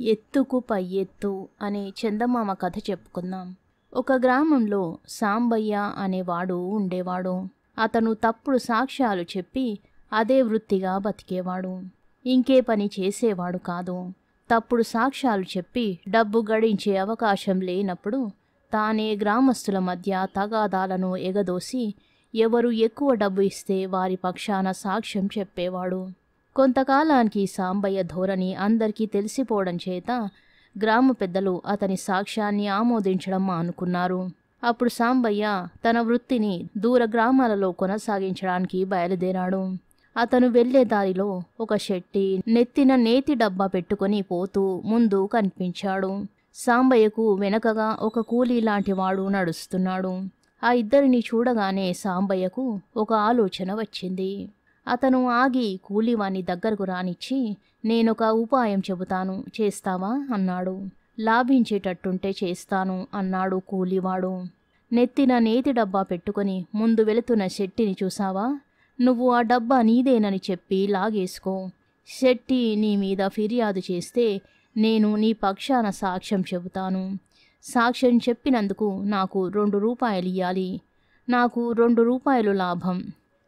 ఎత్తుకు పై ఎత్తు అనే చందమామ కథ చెప్పుకుందాం. ఒక గ్రామంలో సాంబయ్య అనేవాడు ఉండేవాడు. అతను తప్పుడు సాక్ష్యాలు చెప్పి అదే వృత్తిగా బతికేవాడు. ఇంకే పని చేసేవాడు కాదు. తప్పుడు సాక్ష్యాలు చెప్పి డబ్బు గడించే అవకాశం లేనప్పుడు తానే గ్రామస్తుల మధ్య తగాదాలను ఎగదోసి ఎవరు ఎక్కువ డబ్బు ఇస్తే వారి పక్షాన సాక్ష్యం చెప్పేవాడు. కొంతకాలానికి సాంబయ్య ధోరణి అందరికీ తెలిసిపోవడం చేత గ్రామ పెద్దలు అతని సాక్ష్యాన్ని ఆమోదించడం మానుకున్నారు. అప్పుడు సాంబయ్య తన వృత్తిని దూర గ్రామాలలో కొనసాగించడానికి బయలుదేరాడు. అతను వెళ్లే దారిలో ఒక శెట్టి నెత్తిన నేతి డబ్బా పెట్టుకుని పోతూ ముందు కనిపించాడు. సాంబయ్యకు వెనకగా ఒక కూలీ లాంటి వాడు నడుస్తున్నాడు. ఆ ఇద్దరిని చూడగానే సాంబయ్యకు ఒక ఆలోచన వచ్చింది. అతను ఆగి కూలీవాణ్ణి దగ్గరకు రానిచ్చి, నేనొక ఉపాయం చెబుతాను, చేస్తావా అన్నాడు. లాభించేటట్టుంటే చేస్తాను అన్నాడు కూలీవాడు. నెత్తిన నేతి డబ్బా పెట్టుకుని ముందు వెళుతున్న శెట్టిని చూసావా? నువ్వు ఆ డబ్బా నీదేనని చెప్పి లాగేసుకో. శెట్టి నీ మీద ఫిర్యాదు చేస్తే నేను నీ పక్షాన సాక్ష్యం చెబుతాను. సాక్ష్యం చెప్పినందుకు నాకు 2 రూపాయలు ఇయ్యాలి. నాకు 2 రూపాయలు లాభం,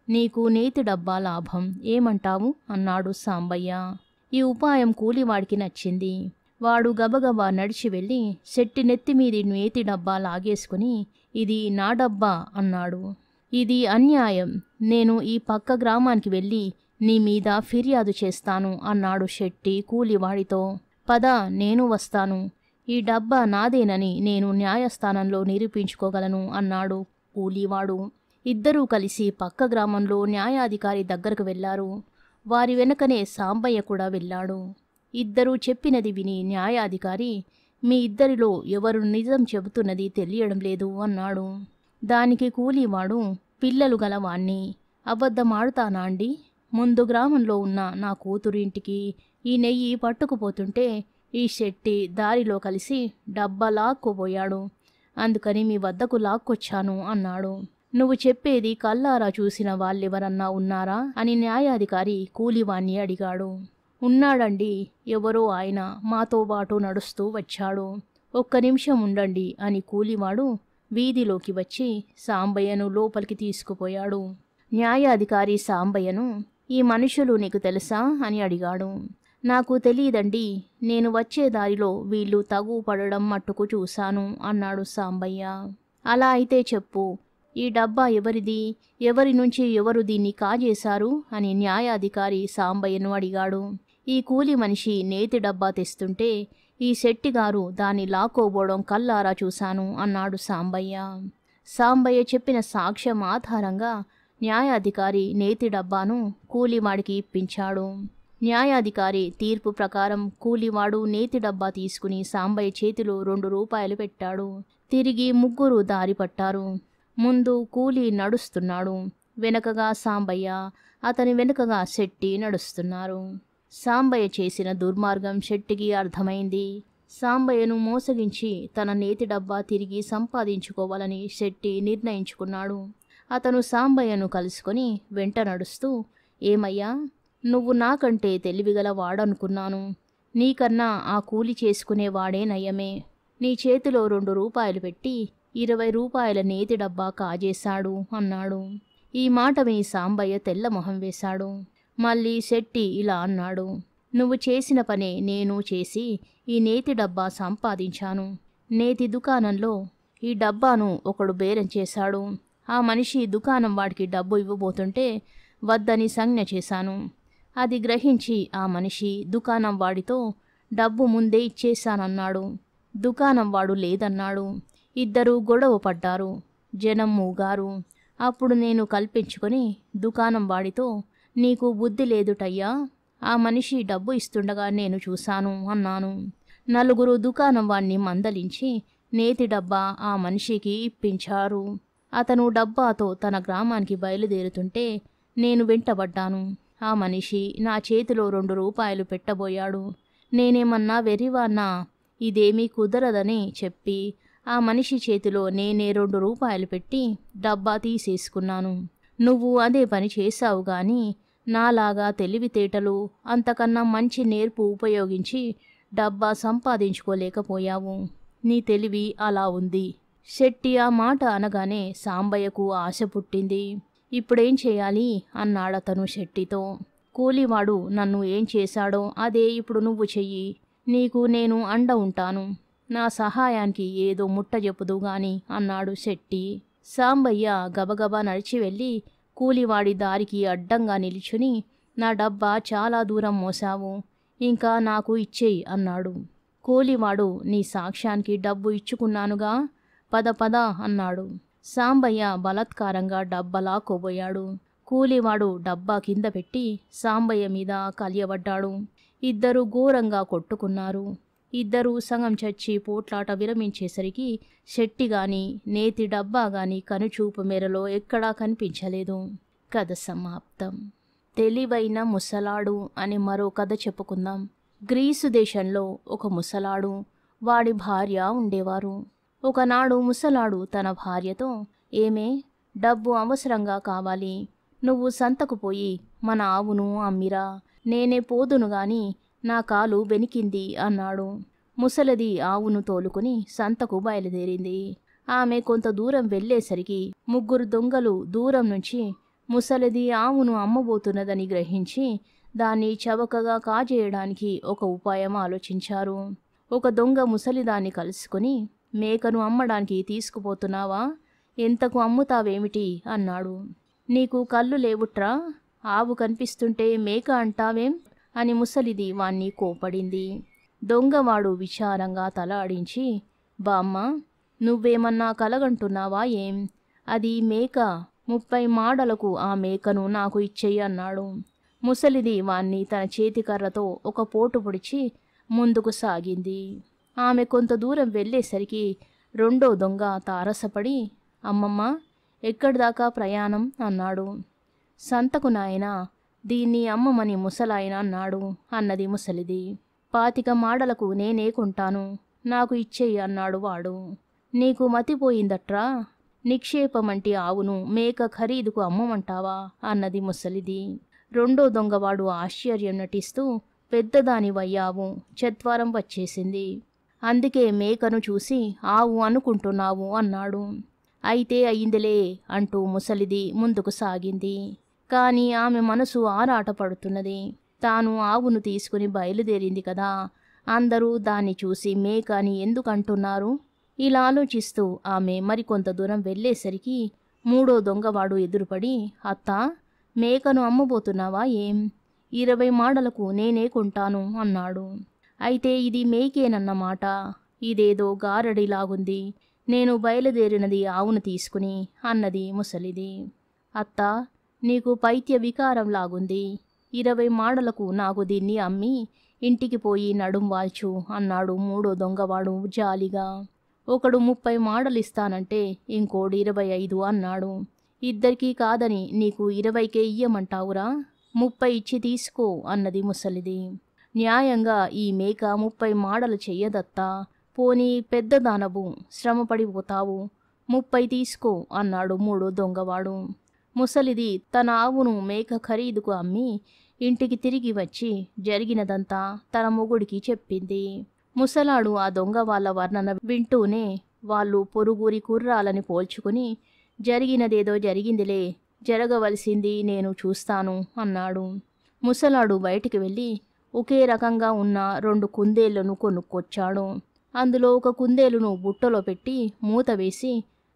నీకు నేతి డబ్బా లాభం, ఏమంటావు అన్నాడు సాంబయ్య. ఈ ఉపాయం కూలివాడికి నచ్చింది. వాడు గబగబా నడిచి వెళ్ళి శెట్టి నెత్తిమీది నేతి డబ్బా లాగేసుకుని, ఇది నా డబ్బా అన్నాడు. ఇది అన్యాయం, నేను ఈ పక్క గ్రామానికి వెళ్ళి నీ మీద ఫిర్యాదు చేస్తాను అన్నాడు శెట్టి కూలివాడితో. పద, నేను వస్తాను, ఈ డబ్బా నాదేనని నేను న్యాయస్థానంలో నిరూపించుకోగలను అన్నాడు కూలీవాడు. ఇద్దరూ కలిసి పక్క గ్రామంలో న్యాయాధికారి దగ్గరకు వెళ్లారు. వారి వెనకనే సాంబయ్య కూడా వెళ్ళాడు. ఇద్దరూ చెప్పినది విని న్యాయాధికారి, మీ ఇద్దరిలో ఎవరు నిజం చెబుతున్నది తెలియడం లేదు అన్నాడు. దానికి కూలీవాడు, పిల్లలు గలవాణ్ణి, అబద్ధమాడుతానా అండి? ముందు గ్రామంలో ఉన్న నా కూతురింటికి ఈ నెయ్యి పట్టుకుపోతుంటే ఈ శెట్టి దారిలో కలిసి డబ్బా లాక్కుపోయాడు, అందుకని మీ వద్దకు లాక్కొచ్చాను అన్నాడు. నువ్వు చెప్పేది కల్లారా చూసిన వాళ్ళెవరన్నా ఉన్నారా అని న్యాయాధికారి కూలివాణ్ణి అడిగాడు. ఉన్నాడండి, ఎవరో ఆయన మాతో పాటు నడుస్తూ వచ్చాడు. ఒక్క నిమిషం ఉండండి అని కూలివాడు వీధిలోకి వచ్చి సాంబయ్యను లోపలికి తీసుకుపోయాడు. న్యాయాధికారి సాంబయ్యను, ఈ మనుషులు నీకు తెలుసా అని అడిగాడు. నాకు తెలియదండి, నేను వచ్చే దారిలో వీళ్ళు తగు పడడం మట్టుకు చూశాను అన్నాడు సాంబయ్య. అలా అయితే చెప్పు, ఈ డబ్బా ఎవరిది? ఎవరి నుంచి ఎవరు దీన్ని కాజేశారు అని న్యాయాధికారి సాంబయ్యను అడిగాడు. ఈ కూలి మనిషి నేతి డబ్బా తెస్తుంటే ఈ శెట్టిగారు దాన్ని లాక్కోబోవడం కల్లారా చూశాను అన్నాడు సాంబయ్య. సాంబయ్య చెప్పిన సాక్ష్యం ఆధారంగా న్యాయాధికారి నేతి డబ్బాను కూలివాడికి ఇప్పించాడు. న్యాయాధికారి తీర్పు ప్రకారం కూలివాడు నేతి డబ్బా తీసుకుని సాంబయ్య చేతిలో 2 రూపాయలు పెట్టాడు. తిరిగి ముగ్గురు దారి పట్టారు. ముందు కూలీ నడుస్తున్నాడు, వెనకగా సాంబయ్య, అతని వెనుకగా శెట్టి నడుస్తున్నారు. సాంబయ్య చేసిన దుర్మార్గం శెట్టికి అర్థమైంది. సాంబయ్యను మోసగించి తన నేతి డబ్బా తిరిగి సంపాదించుకోవాలని శెట్టి నిర్ణయించుకున్నాడు. అతను సాంబయ్యను కలుసుకొని వెంట నడుస్తూ, ఏమయ్యా, నువ్వు నాకంటే తెలివిగల వాడనుకున్నాను, నీకన్నా ఆ కూలి చేసుకునేవాడే నయమే. నీ చేతిలో 2 రూపాయలు పెట్టి 20 రూపాయల నేతి డబ్బా కాజేశాడు అన్నాడు. ఈ మాట విని సాంబయ్య తెల్లమొహం వేశాడు. మళ్ళీ శెట్టి ఇలా అన్నాడు, నువ్వు చేసిన పనే నేను చేసి ఈ నేతి డబ్బా సంపాదించాను. నేతి దుకాణంలో ఈ డబ్బాను ఒకడు బేరం చేశాడు. ఆ మనిషి దుకాణం వాడికి డబ్బు ఇవ్వబోతుంటే వద్దని సంజ్ఞ చేశాను. అది గ్రహించి ఆ మనిషి దుకాణం వాడితో డబ్బు ముందే ఇచ్చేశానన్నాడు. దుకాణం వాడు లేదన్నాడు. ఇద్దరూ గొడవ పడ్డారు. జనం మూగారు. అప్పుడు నేను కల్పించుకొని దుకాణం వాడితో, నీకు బుద్ధి లేదుటయ్యా, ఆ మనిషి డబ్బు ఇస్తుండగా నేను చూశాను అన్నాను. నలుగురు దుకాణం వాణ్ణి మందలించి నేతి డబ్బా ఆ మనిషికి ఇప్పించారు. అతను డబ్బాతో తన గ్రామానికి బయలుదేరుతుంటే నేను వెంటబడ్డాను. ఆ మనిషి నా చేతిలో 2 రూపాయలు పెట్టబోయాడు. నేనేమన్నా వెర్రివాన్నా? ఇదేమీ కుదరదని చెప్పి ఆ మనిషి చేతిలో నేనే 2 రూపాయలు పెట్టి డబ్బా తీసేసుకున్నాను. నువ్వు అదే పని చేశావు గాని నాలాగా తెలివితేటలు అంతకన్నా మంచి నేర్పు ఉపయోగించి డబ్బా సంపాదించుకోలేకపోయావు. నీ తెలివి అలా ఉంది. శెట్టి ఆ మాట అనగానే సాంబయ్యకు ఆశ పుట్టింది. ఇప్పుడేం చేయాలి అన్నాడతను శెట్టితో. కూలివాడు నన్ను ఏం చేశాడో అదే ఇప్పుడు నువ్వు చెయ్యి. నీకు నేను అండ ఉంటాను. నా సహాయానికి ఏదో ముట్టజెప్పుదు గాని అన్నాడు శెట్టి. సాంబయ్య గబగబా నడిచి వెళ్ళి కూలివాడి దారికి అడ్డంగా నిలుచుని, నా డబ్బా చాలా దూరం మోసావు, ఇంకా నాకు ఇచ్చేయి అన్నాడు. కూలివాడు, నీ సాక్ష్యానికి డబ్బు ఇచ్చుకున్నానుగా, పద పద అన్నాడు. సాంబయ్య బలాత్కారంగా డబ్బా లాక్కోబోయాడు. కూలివాడు డబ్బా కింద పెట్టి సాంబయ్య మీద కలియబడ్డాడు. ఇద్దరు ఘోరంగా కొట్టుకున్నారు. ఇద్దరూ సగం చచ్చి పోట్లాట విరమించేసరికి శెట్టిగాని నేతి డబ్బా గాని కనుచూపు మేరలో ఎక్కడా కనిపించలేదు. కథ సమాప్తం. తెలివైన ముసలాడు అని మరో కథ చెప్పుకుందాం. గ్రీసు దేశంలో ఒక ముసలాడు, వాడి భార్య ఉండేవారు. ఒకనాడు ముసలాడు తన భార్యతో, ఏమే, డబ్బు అవసరంగా కావాలి, నువ్వు సంతకు పోయి మన ఆవును అమ్మిరా, నేనే పోదును గాని నా కాలు బెనికింది అన్నాడు. ముసలిది ఆవును తోలుకుని సంతకు బయలుదేరింది. ఆమె కొంత దూరం వెళ్ళేసరికి ముగ్గురు దొంగలు దూరం నుంచి ముసలిది ఆవును అమ్మబోతున్నదని గ్రహించి దాన్ని చవకగా కాజేయడానికి ఒక ఉపాయం ఆలోచించారు. ఒక దొంగ ముసలిదాన్ని కలుసుకుని, మేకను అమ్మడానికి తీసుకుపోతున్నావా, ఎంతకు అమ్ముతావేమిటి అన్నాడు. నీకు కళ్ళు లేవుట్రా, ఆవు కనిపిస్తుంటే మేక అంటావేం అని ముసలిది వాణ్ణి కోపడింది. దొంగవాడు విచారంగా తల ఆడించి, బామ్మ, నువ్వేమన్నా కలగంటున్నావా ఏం, అది మేక, 30 మాడలకు ఆ మేకను నాకు ఇచ్చేయి అన్నాడు. ముసలిది వాణ్ణి తన చేతికర్రతో ఒక పోటు పొడిచి ముందుకు సాగింది. ఆమె కొంత దూరం వెళ్ళేసరికి రెండో దొంగ తారసపడి, అమ్మమ్మ, ఎక్కడిదాకా ప్రయాణం అన్నాడు. సంతకు నాయనా, దీన్ని అమ్మమని ముసలాయన అన్నాడు అన్నది ముసలిది. 25 మాడలకు నేనే కొంటాను, నాకు ఇచ్చేయి అన్నాడు వాడు. నీకు మతిపోయిందట్రా, నిక్షేపమంటి ఆవును మేక ఖరీదుకు అమ్మమంటావా అన్నది ముసలిది. రెండో దొంగవాడు ఆశ్చర్యం నటిస్తూ, పెద్దదానివయ్యావు, చత్వారం వచ్చేసింది, అందుకే మేకను చూసి ఆవు అనుకుంటున్నావు అన్నాడు. అయితే అయిందిలే అంటూ ముసలిది ముందుకు సాగింది. కాని ఆమె మనసు ఆరాటపడుతున్నది. తాను ఆవును తీసుకుని బయలుదేరింది కదా, అందరూ దాన్ని చూసి మేక అని ఎందుకంటున్నారు? ఇలా ఆలోచిస్తూ ఆమె మరికొంత దూరం వెళ్ళేసరికి మూడో దొంగవాడు ఎదురుపడి, అత్తా, మేకను అమ్మబోతున్నావా ఏం, 20 మాడలకు నేనే కొంటాను అన్నాడు. అయితే ఇది మేకేనన్నమాట, ఇదేదో గారడిలాగుంది, నేను బయలుదేరినది ఆవును తీసుకుని అన్నది ముసలిది. అత్తా, నీకు పైత్య వికారం లాగుంది, 20 మాడలకు నాకు దీన్ని అమ్మి ఇంటికి పోయి నడుం వాల్చు అన్నాడు మూడో దొంగవాడు జాలిగా. ఒకడు 30 మాడలిస్తానంటే ఇంకోడు 25 అన్నాడు. ఇద్దరికీ కాదని నీకు 20కే ఇయ్యమంటావురా, 30 ఇచ్చి తీసుకో అన్నది ముసలిది. న్యాయంగా ఈ మేక 30 మాడలు చెయ్యదత్తా, పోనీ పెద్దదానవు, శ్రమపడిపోతావు, 30 తీసుకో అన్నాడు మూడో దొంగవాడు. ముసలిది తన ఆవును మేక ఖరీదుకు అమ్మి ఇంటికి తిరిగి వచ్చి జరిగినదంతా తన మొగుడికి చెప్పింది. ముసలాడు ఆ దొంగ వాళ్ళ వర్ణన వింటూనే వాళ్ళు పొరుగురి కుర్రాలని పోల్చుకుని, జరిగినదేదో జరిగిందిలే, జరగవలసింది నేను చూస్తాను అన్నాడు. ముసలాడు బయటికి వెళ్ళి ఒకే రకంగా ఉన్న 2 కుందేళ్లను కొనుక్కొచ్చాడు. అందులో ఒక కుందేలును బుట్టలో పెట్టి మూత వేసి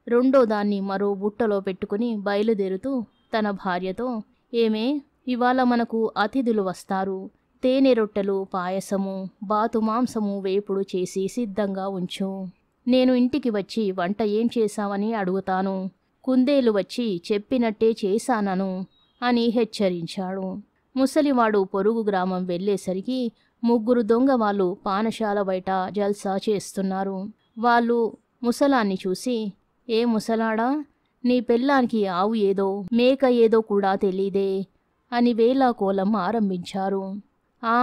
రెండో దాన్ని మరో బుట్టలో పెట్టుకుని బయలుదేరుతూ తన భార్యతో, ఏమే, ఇవాళ మనకు అతిథులు వస్తారు, తేనె రొట్టెలు, పాయసము, బాతు మాంసము వేపుడు చేసి సిద్ధంగా ఉంచు, నేను ఇంటికి వచ్చి వంట ఏం చేశావని అడుగుతాను, కుందేలు వచ్చి చెప్పినట్టే చేశానను అని హెచ్చరించాడు. ముసలివాడు పొరుగు గ్రామం వెళ్ళేసరికి ముగ్గురు దొంగ వాళ్ళు పానశాల బయట జల్సా చేస్తున్నారు. వాళ్ళు ముసలాన్ని చూసి, ఏ ముసలాడా, నీ పెళ్ళానికి ఆవు ఏదో మేక ఏదో కూడా తెలీదే అని వేళాకోలం ఆరంభించారు. ఆ,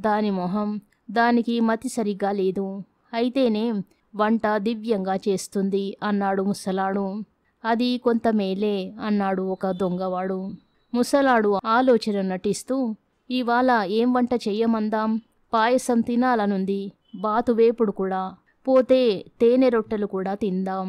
దాని మొహం, దానికి మతి సరిగ్గా లేదు, అయితేనేం వంట దివ్యంగా చేస్తుంది అన్నాడు ముసలాడు. అది కొంత మేలే అన్నాడు ఒక దొంగవాడు. ముసలాడు ఆలోచన నటిస్తూ, ఇవాళ ఏం వంట చెయ్యమందాం, పాయసం తినాలనుంది, బాతువేపుడు కూడా, పోతే తేనె రొట్టెలు కూడా తిందాం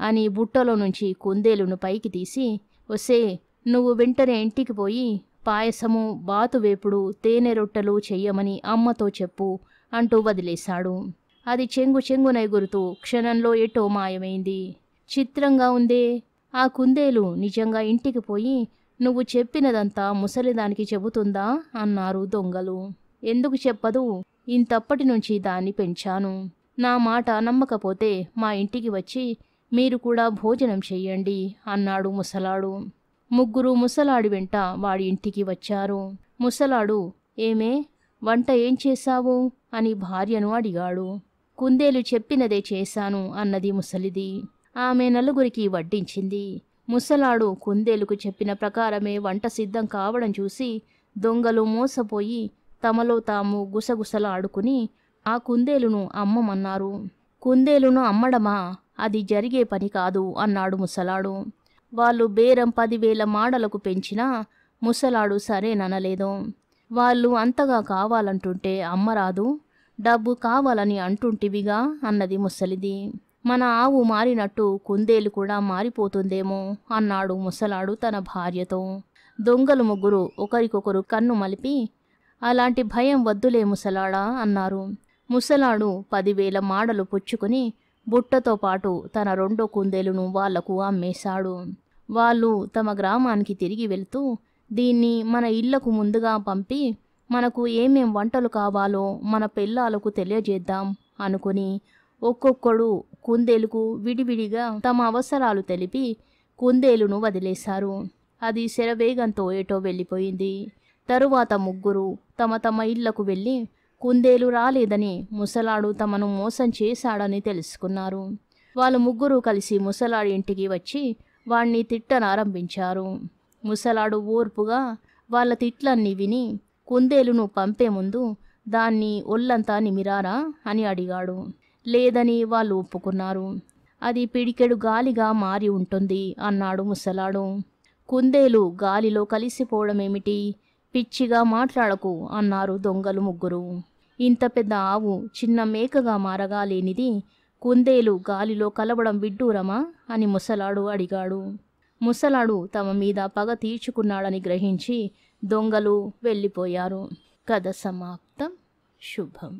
అని బుట్టలో నుంచి కుందేలును పైకి తీసి, ఒసే, నువ్వు వెంటనే ఇంటికి పోయి పాయసము, బాతువేపుడు, తేనె రొట్టెలు చెయ్యమని అమ్మతో చెప్పు అంటూ వదిలేశాడు. అది చెంగు చెంగున ఎగురుతూ క్షణంలో ఎటో మాయమైంది. చిత్రంగా ఉందే, ఆ కుందేలు నిజంగా ఇంటికి పోయి నువ్వు చెప్పినదంతా ముసలిదానికి చెబుతుందా అన్నారు దొంగలు. ఎందుకు చెప్పదు? ఇంతప్పటి నుంచి దాన్ని పెంచాను. నా మాట నమ్మకపోతే మా ఇంటికి వచ్చి మీరు కూడా భోజనం చెయ్యండి అన్నాడు ముసలాడు. ముగ్గురు ముసలాడి వెంట వాడి ఇంటికి వచ్చారు. ముసలాడు, ఏమే, వంట ఏం చేశావు అని భార్యను అడిగాడు. కుందేలు చెప్పినదే చేశాను అన్నది ముసలిది. ఆమె నలుగురికి వడ్డించింది. ముసలాడు కుందేలుకు చెప్పిన ప్రకారమే వంట సిద్ధం కావడం చూసి దొంగలు మోసపోయి తమలో తాము గుసగుసలాడుకుని ఆ కుందేలును అమ్మమన్నారు. కుందేలును అమ్మడమా? అది జరిగే పని కాదు అన్నాడు ముసలాడు. వాళ్ళు బేరం 10,000 మాడలకు పెంచినా ముసలాడు సరేననలేదు. వాళ్ళు అంతగా కావాలంటుంటే అమ్మరాదు, డబ్బు కావాలని అంటుంటివిగా అన్నది ముసలిది. మన ఆవు మారినట్టు కుందేలు కూడా మారిపోతుందేమో అన్నాడు ముసలాడు తన భార్యతో. దొంగలు ముగ్గురు ఒకరికొకరు కన్ను మలిపి, అలాంటి భయం వద్దులే ముసలాడా అన్నారు. ముసలాడు 10,000 మాడలు పుచ్చుకుని బుట్టతో పాటు తన రెండో కుందేలును వాళ్లకు అమ్మేశాడు. వాళ్ళు తమ గ్రామానికి తిరిగి వెళుతూ దీన్ని మన ఇళ్లకు ముందుగా పంపి మనకు ఏమేం వంటలు కావాలో మన పెళ్ళాలకు తెలియజేద్దాం అనుకుని ఒక్కొక్కడు కుందేలుకు విడివిడిగా తమ అవసరాలు తెలిపి కుందేలును వదిలేశారు. అది శరవేగంతో ఏటో వెళ్ళిపోయింది. తరువాత ముగ్గురు తమ తమ ఇళ్లకు వెళ్ళి కుందేలు రాలేదని, ముసలాడు తమను మోసం చేశాడని తెలుసుకున్నారు. వాళ్ళు ముగ్గురు కలిసి ముసలాడి ఇంటికి వచ్చి వాణ్ణి తిట్టనారంభించారు. ముసలాడు ఓర్పుగా వాళ్ళ తిట్లన్నీ విని కుందేలును పంపే ముందు దాన్ని ఒళ్ళంతా నిమిరారా అని అడిగాడు. లేదని వాళ్ళు ఒప్పుకున్నారు. అది పిడికెడు గాలిగా మారి ఉంటుంది అన్నాడు ముసలాడు. కుందేలు గాలిలో కలిసిపోవడమేమిటి, పిచ్చిగా మాట్లాడకు అన్నారు దొంగలు ముగ్గురు. ఇంత పెద్ద ఆవు చిన్న మేకగా మారగా లేనిది కుందేలు గాలిలో కలవడం విడ్డూరమా అని ముసలాడు అడిగాడు. ముసలాడు తమ మీద పగ తీర్చుకున్నాడని గ్రహించి దొంగలు వెళ్ళిపోయారు. కథ సమాప్తం. శుభం.